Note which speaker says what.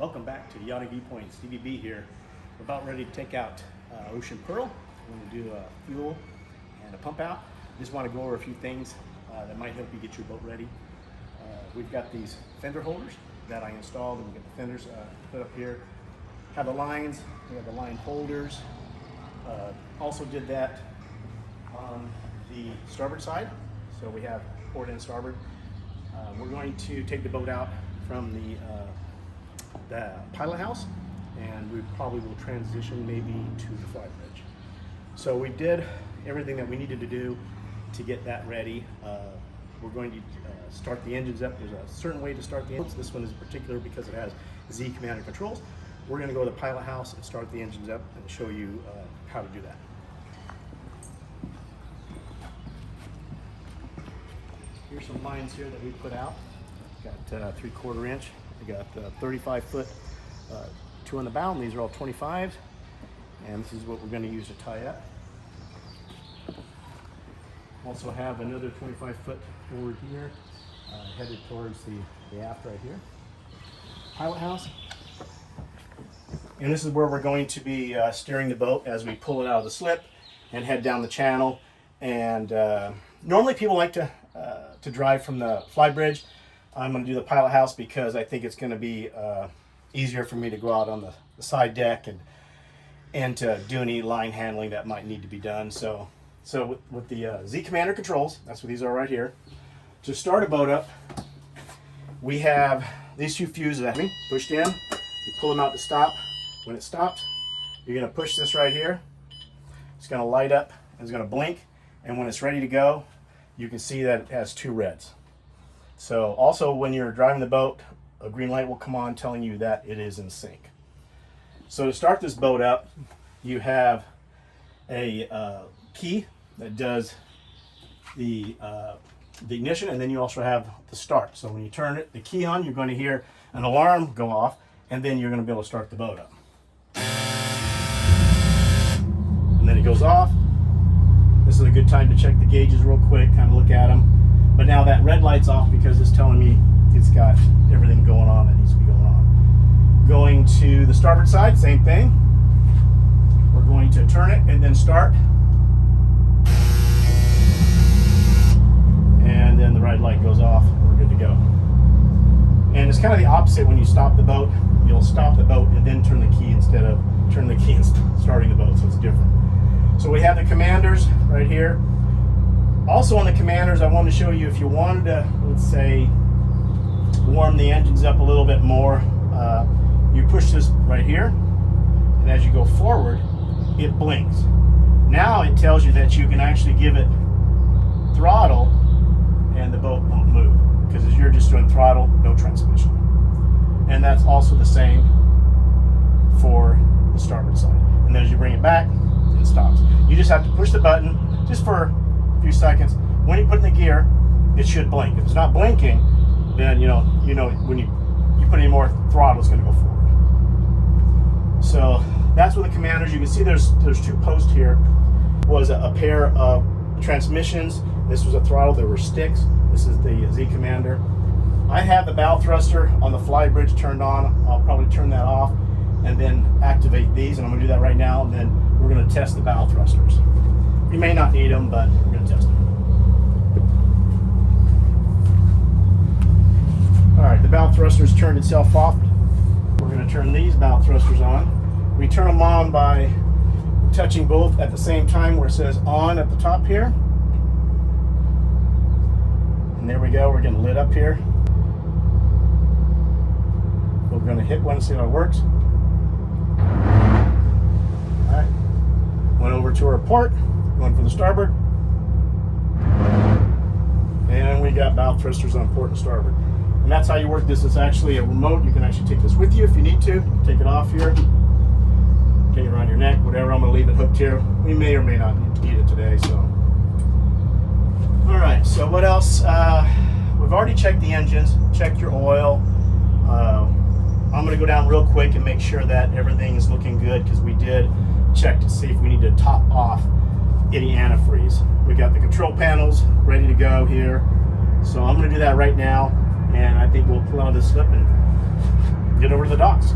Speaker 1: Welcome back to Yachting Viewpoint. Stevie B here. We're about ready to take out Ocean Pearl. We're going to do a fuel and a pump out. Just want to go over a few things that might help you get your boat ready. We've got these fender holders that I installed, and we got the fenders put up here. Have the lines, we have the line holders. Also did that on the starboard side. So we have port and starboard. We're going to take the boat out from the pilot house, and we probably will transition maybe to the fly bridge. So we did everything that we needed to do to get that ready. We're going to start the engines up. There's a certain way to start the engines. This one is particular because it has Z commander controls. We're going to go to the pilot house and start the engines up and show you how to do that. Here's some lines here that we put out. Got 3/4 inch. We got 35 foot, 2 on the bow, and these are all 25s. And this is what we're going to use to tie up. Also have another 25 foot forward here, headed towards the aft right here. Pilot house. And this is where we're going to be steering the boat as we pull it out of the slip and head down the channel. And normally people like to drive from the fly bridge. I'm going to do the pilot house because I think it's going to be easier for me to go out on the side deck and to do any line handling that might need to be done. So with the Z commander controls, that's what these are right here. To start a boat up, we have these two fuses that we pushed in. You pull them out to stop. When it stops, you're going to push this right here. It's going to light up and it's going to blink. And when it's ready to go, you can see that it has 2 reds. So also when you're driving the boat, a green light will come on telling you that it is in sync. So to start this boat up, you have a key that does the ignition, and then you also have the start. So when you turn it, the key on, you're going to hear an alarm go off, and then you're going to be able to start the boat up. And then it goes off. This is a good time to check the gauges real quick, kind of look at them. But now that red light's off because it's telling me it's got everything going on that needs to be going on. Going to the starboard side, same thing. We're going to turn it and then start. And then the red light goes off, we're good to go. And it's kind of the opposite when you stop the boat. You'll stop the boat and then turn the key instead of turning the key and starting the boat, so it's different. So we have the commanders right here. Also on the commanders, I wanted to show you if you wanted to, let's say, warm the engines up a little bit more, you push this right here, and as you go forward, it blinks. Now it tells you that you can actually give it throttle and the boat won't move, because as you're just doing throttle, no transmission. And that's also the same for the starboard side. And then as you bring it back, it stops. You just have to push the button just for a few seconds. When you put it in the gear, it should blink. If it's not blinking, then you know when you put any more throttle, it's going to go forward. So that's what the commanders. You can see there's 2 posts here. Was a pair of transmissions. This was a throttle. There were sticks. This is the Z commander. I have the bow thruster on the fly bridge turned on. I'll probably turn that off and then activate these, and I'm going to do that right now, and then we're going to test the bow thrusters. We may not need them, but we're going to test them. Alright, the bow thrusters turned itself off. We're going to turn these bow thrusters on. We turn them on by touching both at the same time where it says on at the top here. And there we go, we're getting lit up here. We're going to hit one and see how it works. Alright, went over to our port, going for the starboard. And we got bow thrusters on port and starboard. And that's how you work this. It's actually a remote. You can actually take this with you if you need to. Take it off here. Take it around your neck, whatever. I'm going to leave it hooked here. We may or may not need it today. So, all right. So what else? We've already checked the engines, checked your oil. I'm going to go down real quick and make sure that everything is looking good, because we did check to see if we need to top off any antifreeze. We got the control panels ready to go here. So I'm going to do that right now. And I think we'll pull out this slip and get over to the docks.